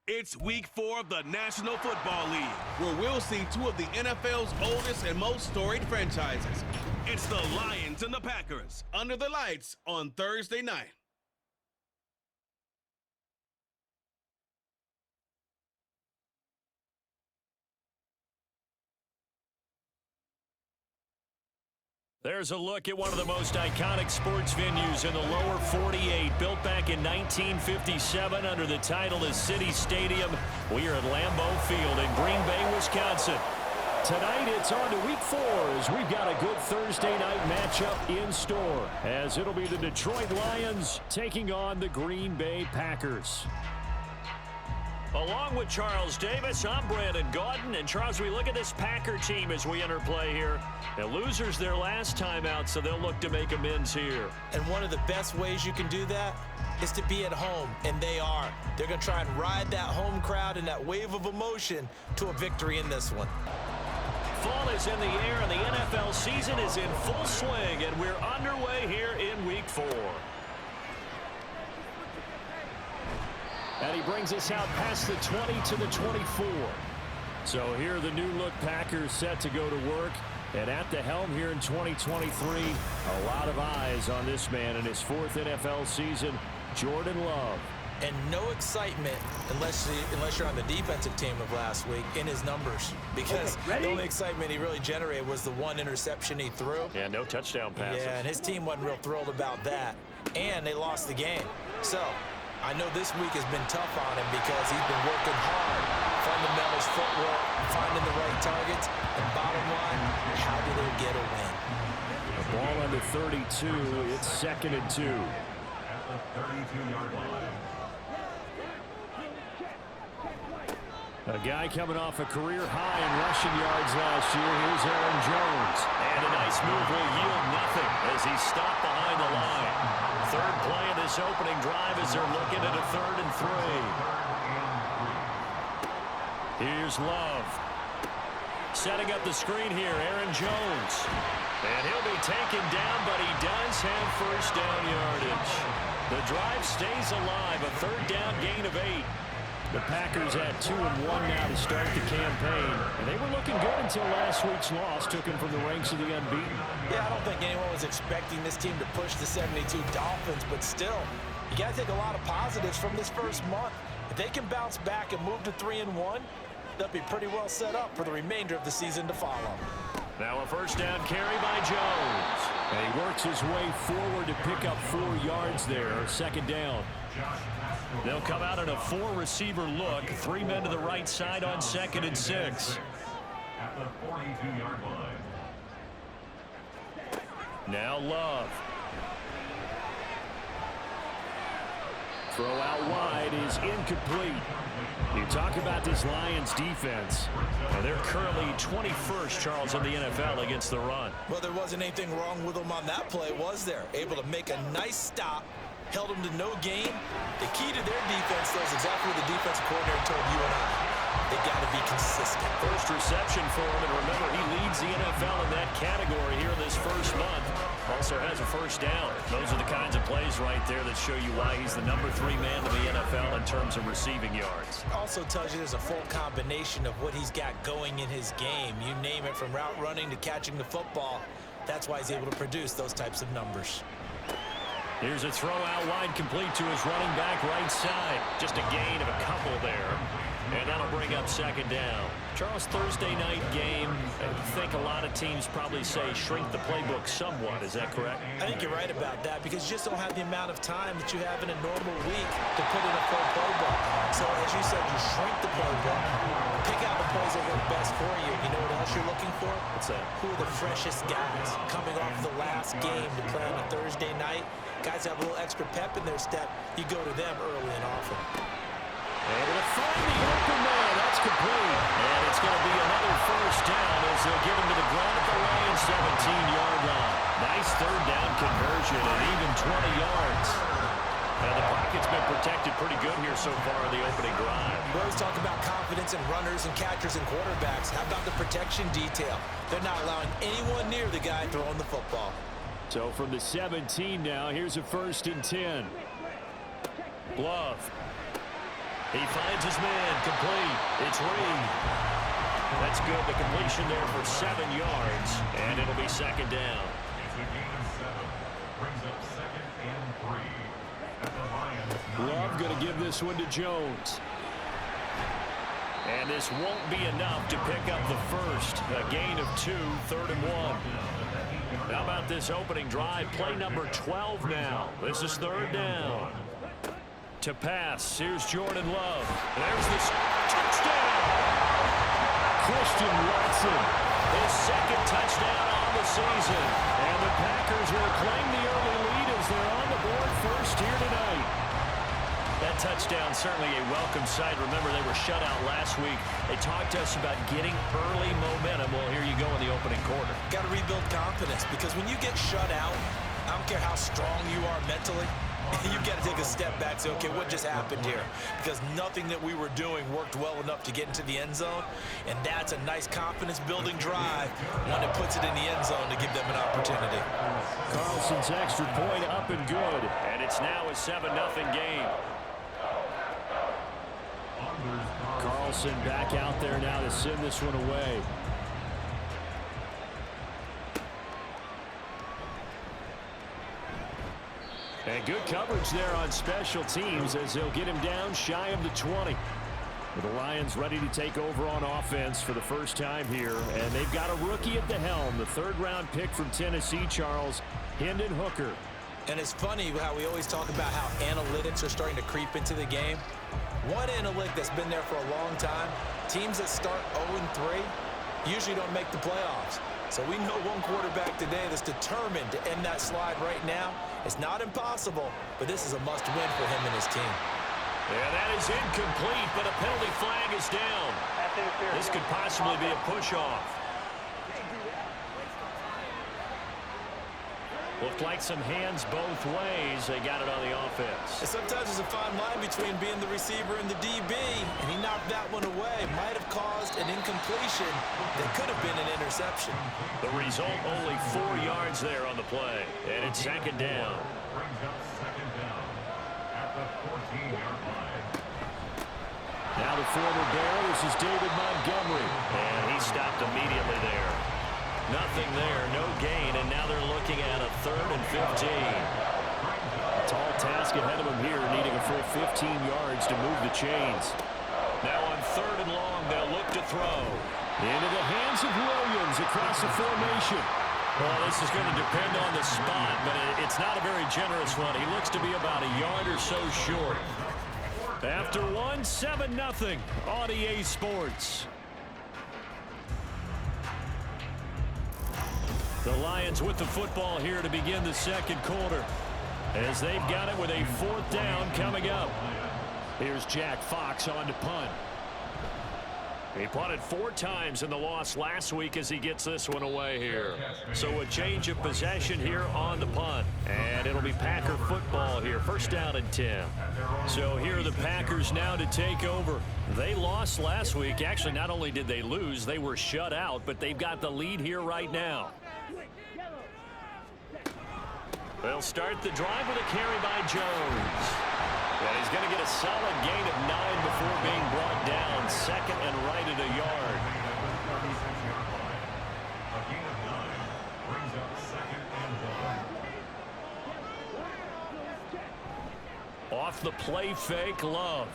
It's week 4 of the National Football League, where we'll see two of the NFL's oldest and most storied franchises. It's the Lions and the Packers under the lights on Thursday night. There's a look at one of the most iconic sports venues in the lower 48, built back in 1957 under the title of City Stadium. We are at Lambeau Field in Green Bay, Wisconsin. Tonight it's on to week 4 as we've got a good Thursday night matchup in store, as it'll be the Detroit Lions taking on the Green Bay Packers. Along with Charles Davis, I'm Brandon Gaudin. And Charles, we look at this Packer team as we enter play here. The losers their last time out, so they'll look to make amends here. And one of the best ways you can do that is to be at home, and they are. They're going to try and ride that home crowd and that wave of emotion to a victory in this one. Fall is in the air, and the NFL season is in full swing, and we're underway here in week 4. And he brings us out past the 20 to the 24. So here the new-look Packers set to go to work. And at the helm here in 2023, a lot of eyes on this man in his 4th NFL season, Jordan Love. And no excitement unless you're on the defensive team of last week in his numbers. Because the only excitement he really generated was the one interception he threw. Yeah, no touchdown passes. Yeah, and his team wasn't real thrilled about that. And they lost the game. So I know this week has been tough on him because he's been working hard, fundamentals, footwork, finding the right targets, and bottom line, how do they get a win? The ball under 32, it's 2nd and 2. At the 32-yard line. A guy coming off a career high in rushing yards last year. Here's Aaron Jones. And a nice move will yield nothing as he's stopped behind the line. Third play of this opening drive as they're looking at a 3rd and 3. Here's Love. Setting up the screen here, Aaron Jones. And he'll be taken down, but he does have first down yardage. The drive stays alive, a 3rd down gain of 8. The Packers at 2-1 now to start the campaign. And they were looking good until last week's loss took them from the ranks of the unbeaten. Yeah, I don't think anyone was expecting this team to push the 72 Dolphins, but still, you got to take a lot of positives from this first month. If they can bounce back and move to 3-1, they'll be pretty well set up for the remainder of the season to follow. Now a first down carry by Jones. And he works his way forward to pick up 4 yards there, 2nd down. They'll come out in a 4-receiver look. 3 men to the right side on 2nd and 6. At the 42-yard line. Now Love. Throw out wide is incomplete. You talk about this Lions defense. Now they're currently 21st, Charles, in the NFL against the run. Well, there wasn't anything wrong with them on that play, was there? Able to make a nice stop. Held them to no gain. The key to their defense, though, is exactly what the defensive coordinator told you and I. They got to be consistent. First reception for him, and remember, he leads the NFL in that category here this first month. Also has a first down. Those are the kinds of plays right there that show you why he's the number 3 man in the NFL in terms of receiving yards. Also tells you there's a full combination of what he's got going in his game. You name it, from route running to catching the football. That's why he's able to produce those types of numbers. Here's a throw out wide, complete to his running back right side. Just a gain of a couple there. And that'll bring up 2nd down. Charles, Thursday night game, I think a lot of teams probably say shrink the playbook somewhat. Is that correct? I think you're right about that because you just don't have the amount of time that you have in a normal week to put in a full playbook. So as you said, you shrink the playbook, pick out the plays that work best for you. You know what else you're looking for? What's that? Who are the freshest guys coming off the last game to play on a Thursday night? Guys have a little extra pep in their step. You go to them early and often. And to find the open man, that's complete. And it's going to be another first down as they'll give him to the ground at the Lions 17-yard line. Nice 3rd down conversion and even 20 yards. And the pocket's been protected pretty good here so far in the opening drive. We always talk about confidence in runners and catchers and quarterbacks. How about the protection detail? They're not allowing anyone near the guy throwing the football. So from the 17 now, here's a 1st and 10. Love. He finds his man, complete. It's Reed. That's good. The completion there for 7 yards, and it'll be second down. It's a gain of 7. Brings up 2nd and 3. At the Lions. Love going to give this one to Jones. And this won't be enough to pick up the first. A gain of 2, 3rd and 1. How about this opening drive? Play number 12 now. This is 3rd down. To pass, here's Jordan Love. There's this touchdown. Christian Watson, his 2nd touchdown on the season. And the Packers will claim the early lead as they're on the board first here tonight. That touchdown certainly a welcome sight. Remember, they were shut out last week. They talked to us about getting early momentum. Well, here you go in the opening quarter. Got to rebuild confidence, because when you get shut out, I don't care how strong you are mentally, you've got to take a step back and say, okay, what just happened here? Because nothing that we were doing worked well enough to get into the end zone, and that's a nice confidence-building drive, one that puts it in the end zone to give them an opportunity. Carlson's extra point up and good, and it's now a 7-0 game. Carlson back out there now to send this one away. And good coverage there on special teams as they'll get him down shy of the 20. With the Lions ready to take over on offense for the first time here. And they've got a rookie at the helm, the 3rd-round pick from Tennessee, Charles, Hendon Hooker. And it's funny how we always talk about how analytics are starting to creep into the game. One analytic that's been there for a long time, teams that start 0-3 usually don't make the playoffs. So we know one quarterback today that's determined to end that slide right now. It's not impossible, but this is a must-win for him and his team. Yeah, that is incomplete, but a penalty flag is down. This could possibly be a push-off. Looked like some hands both ways. They got it on the offense. And sometimes there's a fine line between being the receiver and the DB, and he knocked that one away. Might have caused an incompletion that could have been an interception. The result, only 4 yards there on the play, and it's 2nd down. Brings up 2nd down at the 14-yard line. Now the former Bear, this is David Montgomery, and he stopped immediately there. Nothing there, no gain, and now they're looking at a 3rd and 15. A tall task ahead of them here, needing a full 15 yards to move the chains. Now on 3rd and long, they'll look to throw. Into the hands of Williams across the formation. Well, this is going to depend on the spot, but it's not a very generous one. He looks to be about a yard or so short. After one, 7-0 on EA Sports. The Lions with the football here to begin the 2nd quarter, as they've got it with a 4th down coming up. Here's Jack Fox on to punt. He punted 4 times in the loss last week as he gets this one away here. So a change of possession here on the punt. And it'll be Packer football here. 1st down and 10. So here are the Packers now to take over. They lost last week. Actually, not only did they lose, they were shut out, but they've got the lead here right now. They'll start the drive with a carry by Jones. And he's going to get a solid gain of 9 before being brought down. 2nd and right at a yard. A gain of 9 brings up 2nd and 1. Off the play fake, Love.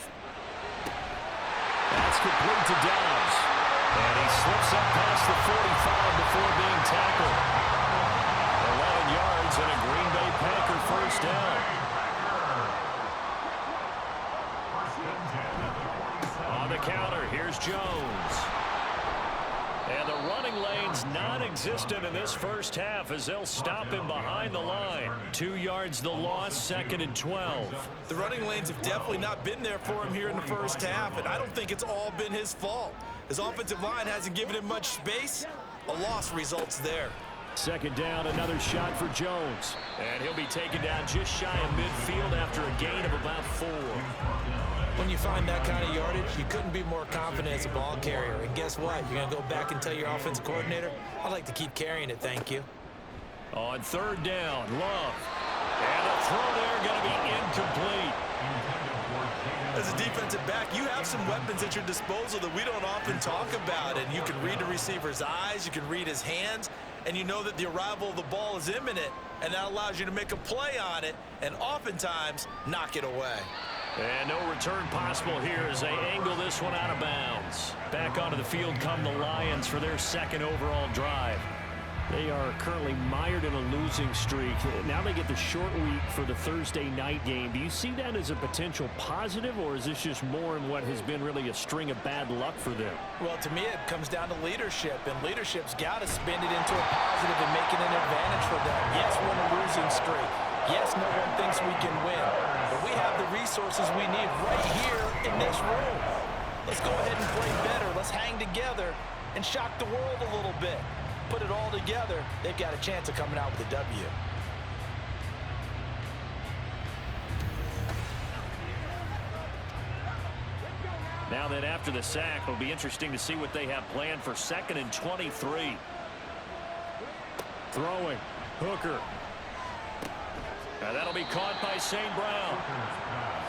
That's complete to Dobbs. And he slips up past the 45 before being tackled. 11 yards and a Green Bay Packer 1st down. On the counter, here's Jones. And the running lane's non-existent in this first half as they'll stop him behind the line. 2 yards the loss, 2nd and 12. The running lanes have definitely not been there for him here in the first half, and I don't think it's all been his fault. His offensive line hasn't given him much space. A loss results there. 2nd down, another shot for Jones. And he'll be taken down just shy of midfield after a gain of about 4. When you find that kind of yardage, you couldn't be more confident as a ball carrier. And guess what? You're going to go back and tell your offensive coordinator, I'd like to keep carrying it, thank you. On 3rd down, Love. And the throw there going to be incomplete. As a defensive back, you have some weapons at your disposal that we don't often talk about. And you can read the receiver's eyes, you can read his hands, and you know that the arrival of the ball is imminent, and that allows you to make a play on it and oftentimes knock it away. And no return possible here as they angle this one out of bounds. Back onto the field come the Lions for their second overall drive. They are currently mired in a losing streak. Now they get the short week for the Thursday night game. Do you see that as a potential positive, or is this just more in what has been really a string of bad luck for them? Well, to me, it comes down to leadership, and leadership's got to spin it into a positive and make it an advantage for them. Yes, we're in a losing streak. Yes, no one thinks we can win, but we have the resources we need right here in this room. Let's go ahead and play better. Let's hang together and shock the world a little bit. Put it all together, they've got a chance of coming out with a W. Now that after the sack, it'll be interesting to see what they have planned for 2nd and 23. Throwing. Hooker. Now that'll be caught by St. Brown.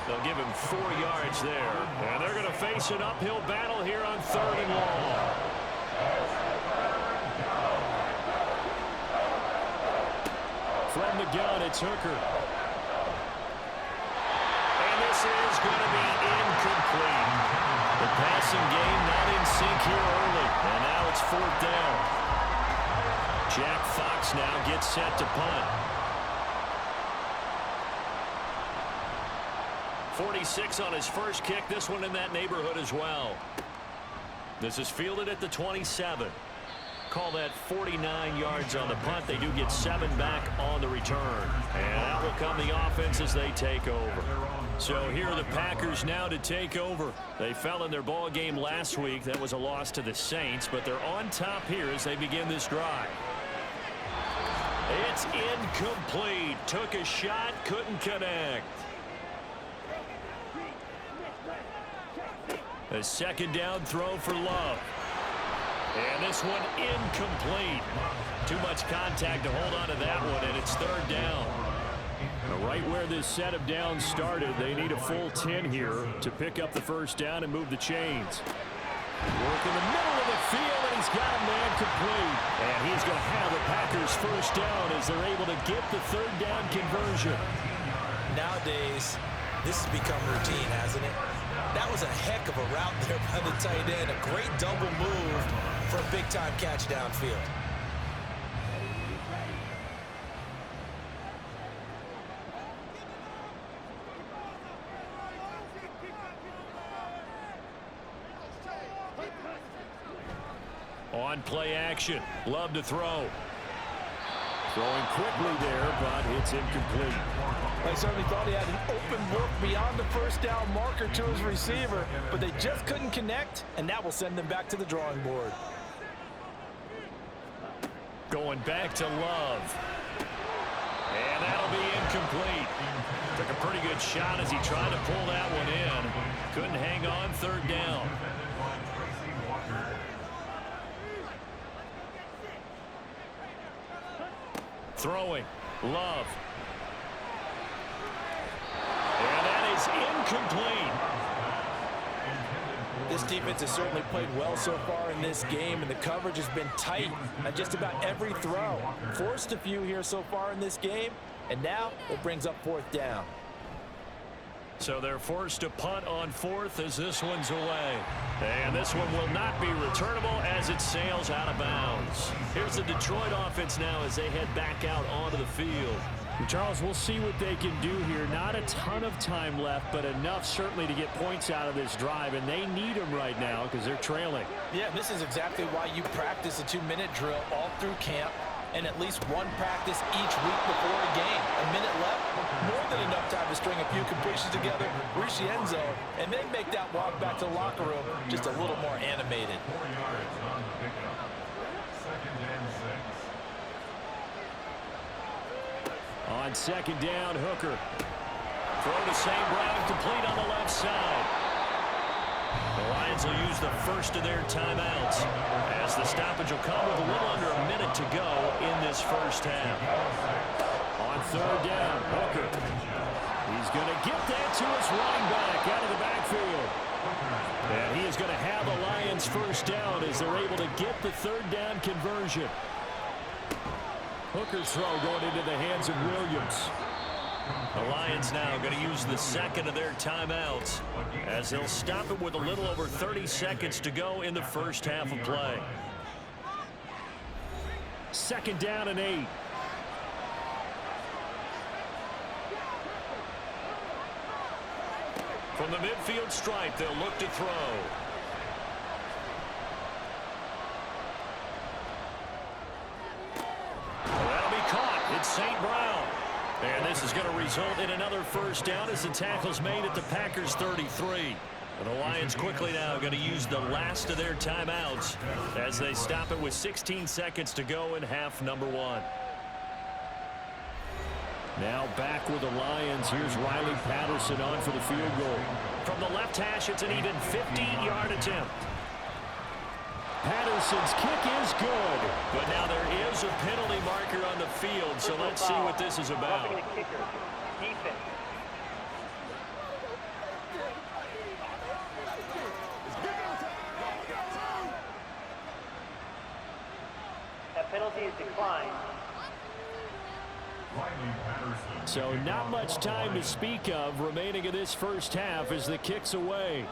They'll give him 4 yards there. And they're going to face an uphill battle here on 3rd and long. From the gun, it's Hooker. And this is going to be incomplete. The passing game not in sync here early. And now it's 4th down. Jack Fox now gets set to punt. 46 on his first kick. This one in that neighborhood as well. This is fielded at the 27. Call that 49 yards on the punt. They do get 7 back on the return. And out will come the offense as they take over. So here are the Packers now to take over. They fell in their ball game last week. That was a loss to the Saints, but they're on top here as they begin this drive. It's incomplete. Took a shot, couldn't connect. A 2nd down throw for Love. And this one incomplete. Too much contact to hold on to that one, and it's 3rd down. Right where this set of downs started, they need a full 10 here to pick up the 1st down and move the chains. Work in the middle of the field, and he's got a man complete. And he's going to have the Packers 1st down as they're able to get the 3rd down conversion. Nowadays, this has become routine, hasn't it? That was a heck of a route there by the tight end. A great double move for a big-time catch downfield. On play action. Love to throw. Throwing quickly there, but it's incomplete. I certainly thought he had an open look beyond the 1st down marker to his receiver, but they just couldn't connect, and that will send them back to the drawing board. Going back to Love. And that'll be incomplete. Took a pretty good shot as he tried to pull that one in. Couldn't hang on 3rd down. Throwing. Love. And that is incomplete. This defense has certainly played well so far in this game, and the coverage has been tight on just about every throw. Forced a few here so far in this game, and now it brings up 4th down. So they're forced to punt on 4th as this one's away. And this one will not be returnable as it sails out of bounds. Here's the Detroit offense now as they head back out onto the field. Charles, we'll see what they can do here. Not a ton of time left, but enough certainly to get points out of this drive, and they need them right now because they're trailing. Yeah, this is exactly why you practice a 2-minute drill all through camp and at least one practice each week before a game. A minute left, more than enough time to string a few completions together, reach the end zone, and then make that walk back to the locker room just a little more animated. 4 yards on the pickup. 2nd and 6. On 2nd down, Hooker. Throw to St. Brown, complete on the left side. The Lions will use the first of their timeouts as the stoppage will come with a little under a minute to go in this 1st half. On 3rd down, Hooker. He's going to get that to his running back out of the backfield. And he is going to have a Lions first down as they're able to get the third down conversion. Hooker's throw going into the hands of Williams. The Lions now going to use the second of their timeouts as they'll stop it with a little over 30 seconds to go in the first half of play. Second down and 8. From the midfield stripe, they'll look to throw. Well, that'll be caught. It's St. Brown. And this is going to result in another first down as the tackle's made at the Packers' 33. And the Lions quickly now going to use the last of their timeouts as they stop it with 16 seconds to go in half number 1. Now back with the Lions. Here's Riley Patterson on for the field goal. From the left hash, it's an even 50-yard attempt. Patterson's kick is good. But now there is a penalty marker on the field, so let's see what this is about. That penalty is declined. So not much time to speak of remaining in this first half as the kick's away.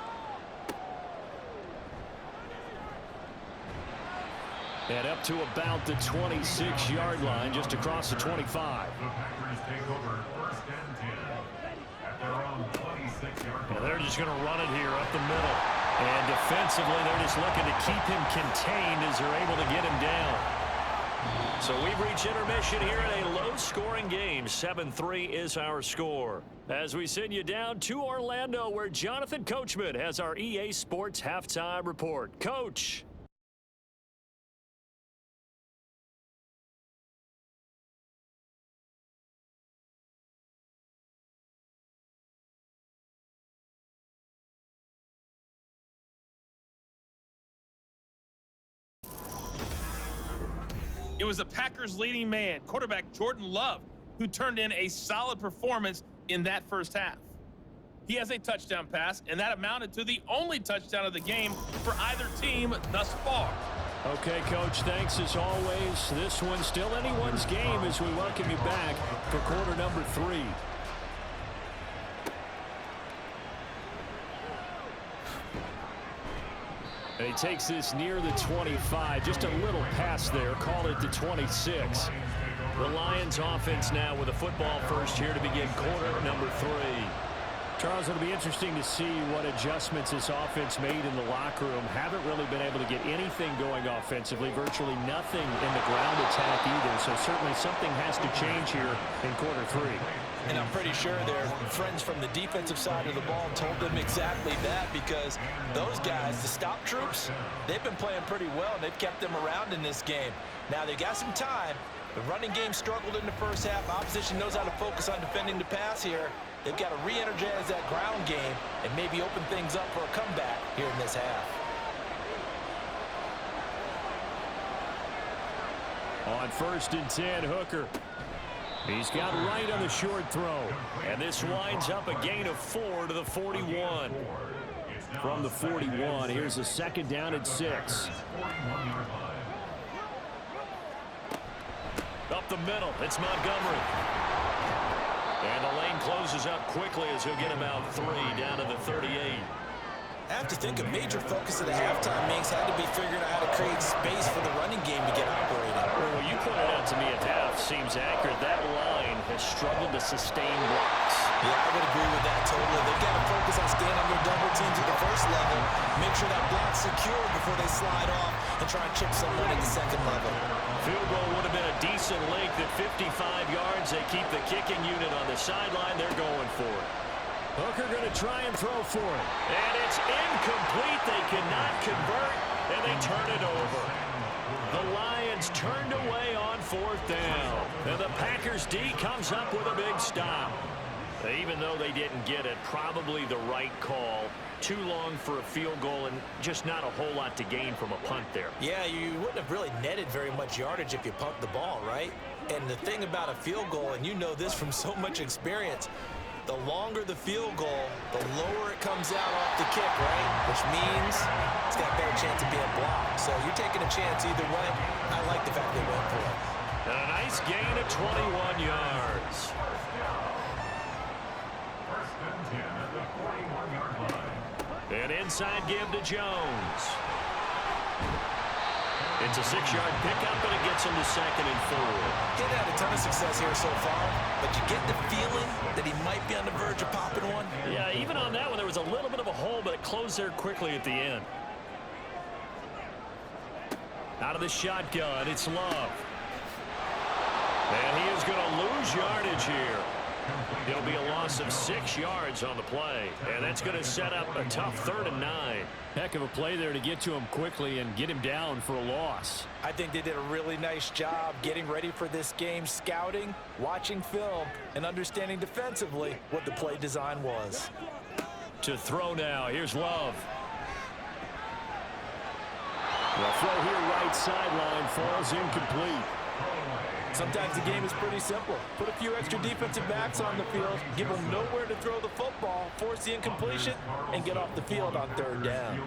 And up to about the 26-yard line, just across the 25. The Packers take over first and 10 at their own 26-yard line. They're just going to run it here up the middle. And defensively, they're just looking to keep him contained as they're able to get him down. So we've reached intermission here in a low-scoring game. 7-3 is our score. As we send you down to Orlando, where Jonathan Coachman has our EA Sports halftime report. Coach. It was the Packers' leading man, quarterback Jordan Love, who turned in a solid performance in that first half. He has a touchdown pass, and that amounted to the only touchdown of the game for either team thus far. Okay, Coach, thanks as always. This one's still anyone's game as we welcome you back for quarter number 3. And he takes this near the 25. Just a little pass there. Call it the 26. The Lions offense now with a football first here to begin quarter number 3. Charles, it'll be interesting to see what adjustments this offense made in the locker room. Haven't really been able to get anything going offensively. Virtually nothing in the ground attack either. So certainly something has to change here in quarter 3. And I'm pretty sure their friends from the defensive side of the ball told them exactly that, because those guys, the stop troops, they've been playing pretty well, and they've kept them around in this game. Now, they got some time. The running game struggled in the first half. Opposition knows how to focus on defending the pass here. They've got to re-energize that ground game and maybe open things up for a comeback here in this half. On first and 10, Hooker. He's got right on the short throw. And this winds up a gain of 4 to the 41. From the 41, here's a second down and 6. Up the middle, it's Montgomery. And the lane closes up quickly as he'll get about 3 down to the 38. I have to think a major focus of the halftime mix had to be figuring out how to create space for the running game to get operating. Well, you pointed out to me at half seems accurate. That line has struggled to sustain blocks. Yeah, I would agree with that totally. They've got to focus on staying under double teams at the first level, make sure that block's secure before they slide off and try and chip someone at the second level. Field goal would have been a decent length at 55 yards. They keep the kicking unit on the sideline. They're going for it. Hooker going to try and throw for it. And it's incomplete. They cannot convert, and they turn it over. The Lions turned away on 4th down. And the Packers D comes up with a big stop. Even though they didn't get it, probably the right call. Too long for a field goal and just not a whole lot to gain from a punt there. Yeah, you wouldn't have really netted very much yardage if you pumped the ball, right? And the thing about a field goal, and you know this from so much experience, The longer the field goal, the lower it comes out off the kick, right? Which means it's got a better chance of being blocked. So you're taking a chance either way. I like the fact they went for it. And a nice gain of 21 yards. First and 10 at the 41-yard line. An inside give to Jones. It's a 6-yard pickup, and it gets him to 2nd and 4. He's had a ton of success here so far, but you get the feeling that he might be on the verge of popping one. Yeah, even on that one, there was a little bit of a hole, but it closed there quickly at the end. Out of the shotgun, it's Love. And he is going to lose yardage here. It'll be a loss of 6 yards on the play, and that's going to set up a tough 3rd and 9. Heck of a play there to get to him quickly and get him down for a loss. I think they did a really nice job getting ready for this game, scouting, watching film, and understanding defensively what the play design was. To throw now, here's Love. The throw here right sideline falls incomplete. Sometimes the game is pretty simple. Put a few extra defensive backs on the field, give them nowhere to throw the football, force the incompletion, and get off the field on 3rd down.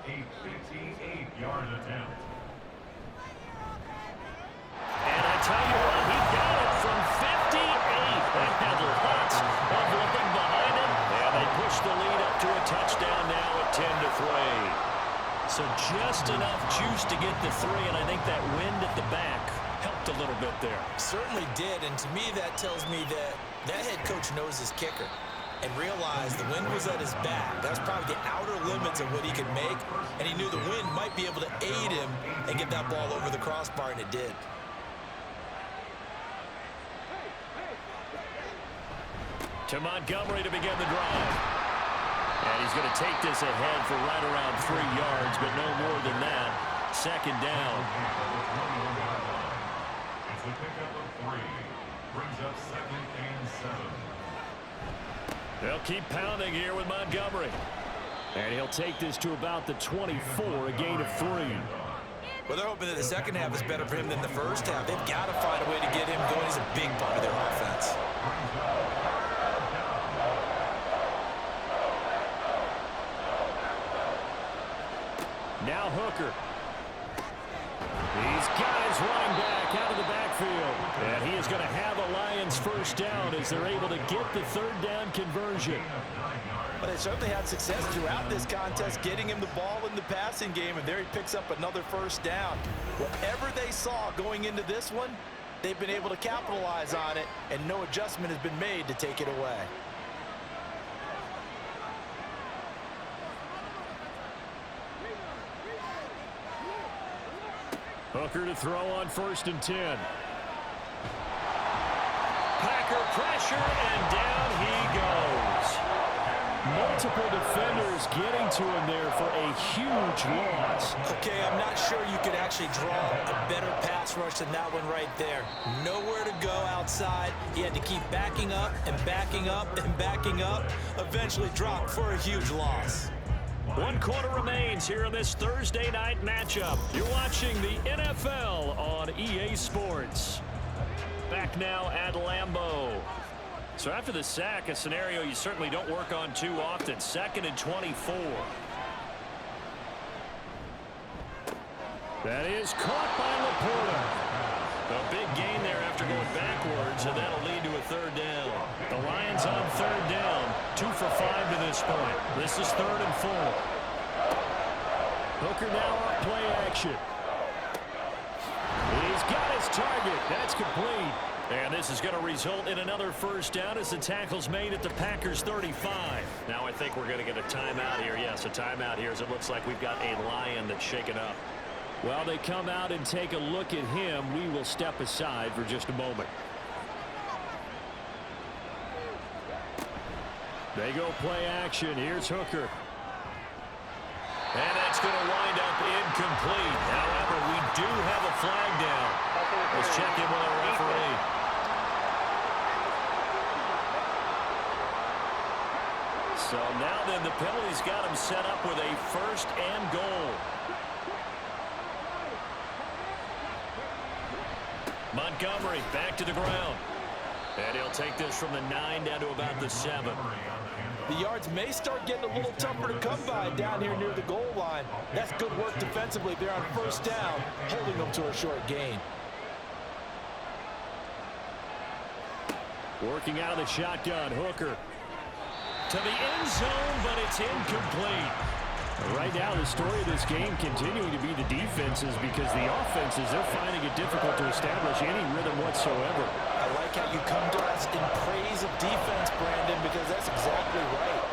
A 58-yard attempt. And I tell you what, he got it from 58. That had lots of looking behind him. And they push the lead up to a touchdown now at 10-3. So just enough juice to get the 3, and I think that wind at the back helped a little bit there. Certainly did, and to me that tells me that that head coach knows his kicker and realized the wind was at his back. That's probably the outer limits of what he could make, and he knew the wind might be able to aid him and get that ball over the crossbar, and it did. To Montgomery to begin the drive. And he's going to take this ahead for right around 3 yards, but no more than that. 2nd down. It's a pickup of 3. Brings up 2nd and 7. They'll keep pounding here with Montgomery. And he'll take this to about the 24, a gain of 3. Well, they're hoping that the second half is better for him than the first half. They've got to find a way to get him going. He's a big part of their offense. Now Hooker. He's got his running back out of the backfield. And he is going to have a Lions first down as they're able to get the 3rd down conversion. But they certainly had success throughout this contest, getting him the ball in the passing game, and there he picks up another first down. Whatever they saw going into this one, they've been able to capitalize on it, and no adjustment has been made to take it away. Hooker to throw on 1st and 10. Packer pressure, and down he goes. Multiple defenders getting to him there for a huge loss. Okay, I'm not sure you could actually draw a better pass rush than that one right there. Nowhere to go outside. He had to keep backing up and backing up and backing up. Eventually dropped for a huge loss. 1 quarter remains here in this Thursday night matchup. You're watching the NFL on EA Sports. Back now at Lambeau. So after the sack, a scenario you certainly don't work on too often. 2nd and 24. That is caught by Laporta. A big gain there after going backwards, and that'll lead to a 3rd down. The Lions on 3rd down. 2 for 5 to this point. This is 3rd and 4. Hooker now on play action. He's got his target. That's complete. And this is going to result in another first down as the tackle's made at the Packers 35. Now I think we're going to get a timeout here. Yes, a timeout here as it looks like we've got a Lion that's shaken up. While they come out and take a look at him, we will step aside for just a moment. They go play action. Here's Hooker. And that's going to wind up incomplete. However, we do have a flag down. Let's check in with our referee. So now then the penalty's got him set up with a 1st and goal. Montgomery back to the ground. And he'll take this from the 9 down to about the 7. The yards may start getting a little tougher to come by down here near the goal line. That's good work defensively. They're on first down, holding them to a short gain. Working out of the shotgun, Hooker. To the end zone, but it's incomplete. Right now, the story of this game continuing to be the defenses, because the offenses, they're finding it difficult to establish any rhythm whatsoever. I like how you come to us in praise of defense, Brandon, because that's exactly right.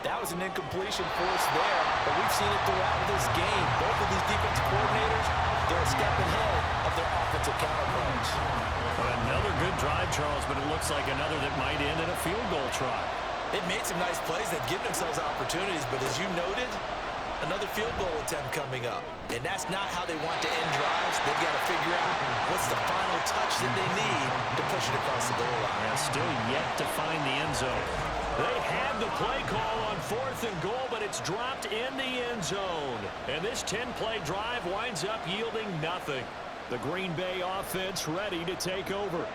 That was an incompletion force there, but we've seen it throughout this game. Both of these defensive coordinators, they're a step ahead of their offensive counterparts. Another good drive, Charles, but it looks like another that might end in a field goal try. They've made some nice plays. They've given themselves opportunities, but as you noted, another field goal attempt coming up. And that's not how they want to end drives. They've got to figure out what's the final touch that they need to push it across the goal line. Yeah, still yet to find the end zone. They have the play call on 4th and goal, but it's dropped in the end zone. And this 10-play drive winds up yielding nothing. The Green Bay offense ready to take over.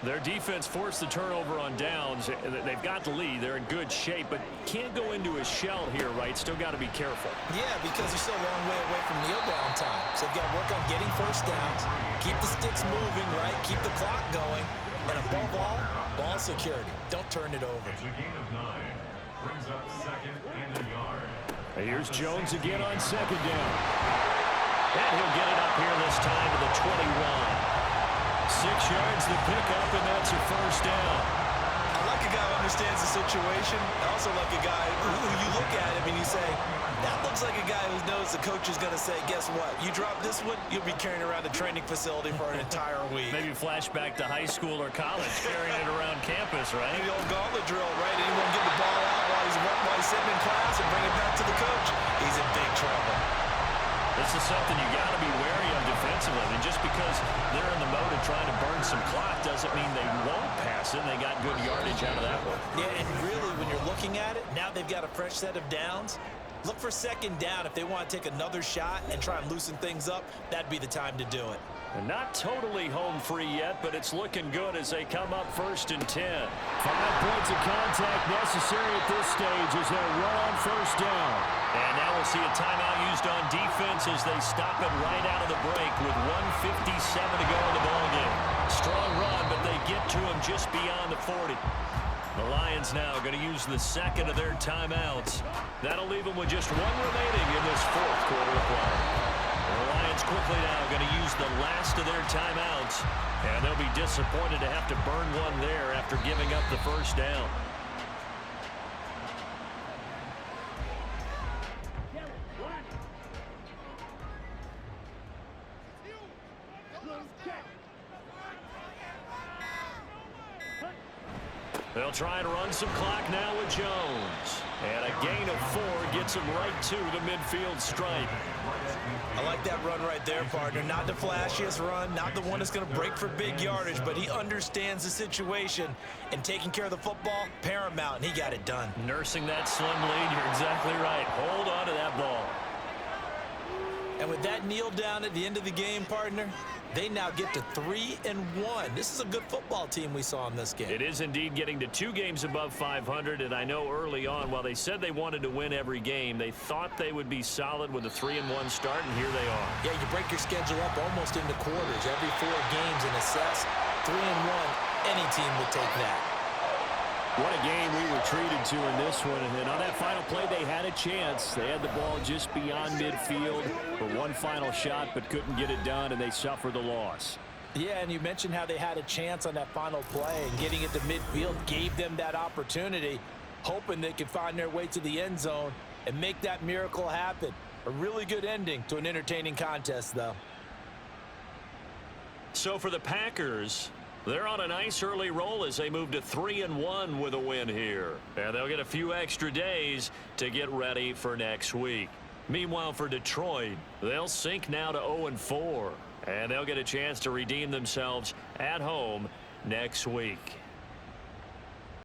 Their defense forced the turnover on downs. They've got the lead. They're in good shape, but can't go into a shell here, right? Still got to be careful. Yeah, because they're still a long way away from kneel down time. So they've got to work on getting first downs, keep the sticks moving, right? Keep the clock going. And above all, ball security. Don't turn it over. It's a gain of 9. Brings up 2nd and a yard. Here's Jones again on 2nd down. And he'll get it up here this time to the 21. 6 yards the pickup, and that's a first down. I like a guy who understands the situation. I also like a guy who you look at him and you say, that looks like a guy who knows the coach is going to say, guess what? You drop this one, you'll be carrying around the training facility for an entire week. Maybe flashback to high school or college, carrying it around campus, right? The old gauntlet drill, right? Anyone get the ball out while he's sitting in class and bring it back to the coach? He's in big trouble. This is something you got to be wary of defensively. And just because they're in the mode of trying to burn some clock doesn't mean they won't pass it. They got good yardage out of that one. Yeah, and really, when you're looking at it, now they've got a fresh set of downs. Look for 2nd down. If they want to take another shot and try and loosen things up, that'd be the time to do it. And not totally home free yet, but it's looking good as they come up 1st and 10. 5 points of contact necessary at this stage as they run on 1st down. And now we'll see a timeout used on defense as they stop it right out of the break with 1:57 to go in the ballgame. Strong run, but they get to him just beyond the 40. The Lions now going to use the 2nd of their timeouts. That'll leave them with just 1 remaining in this 4th quarter of play. The Lions quickly now going to use the last of their timeouts, and they'll be disappointed to have to burn one there after giving up the 1st down. They'll try and run some clock now with Jones. And a gain of 4 gets him right to the midfield stripe. I like that run right there, partner. Not the flashiest run, not the one that's going to break for big yardage, but he understands the situation, and taking care of the football, paramount, and he got it done. Nursing that slim lead, you're exactly right. Hold on to that ball. And with that kneel down at the end of the game, partner, they now get to 3-1. This is a good football team we saw in this game. It is indeed getting to 2 games above 500, and I know early on, while they said they wanted to win every game, they thought they would be solid with a 3-1 start, and here they are. Yeah, you break your schedule up almost into quarters, every 4 games and assess 3-1. Any team would take that. What a game we were treated to in this one. And then on that final play, they had a chance. They had the ball just beyond midfield for one final shot, but couldn't get it done, and they suffered the loss. Yeah, and you mentioned how they had a chance on that final play, and getting it to midfield gave them that opportunity, hoping they could find their way to the end zone and make that miracle happen. A really good ending to an entertaining contest, though. So for the Packers, they're on a nice early roll as they move to 3-1 with a win here. And they'll get a few extra days to get ready for next week. Meanwhile, for Detroit, they'll sink now to 0-4. And they'll get a chance to redeem themselves at home next week.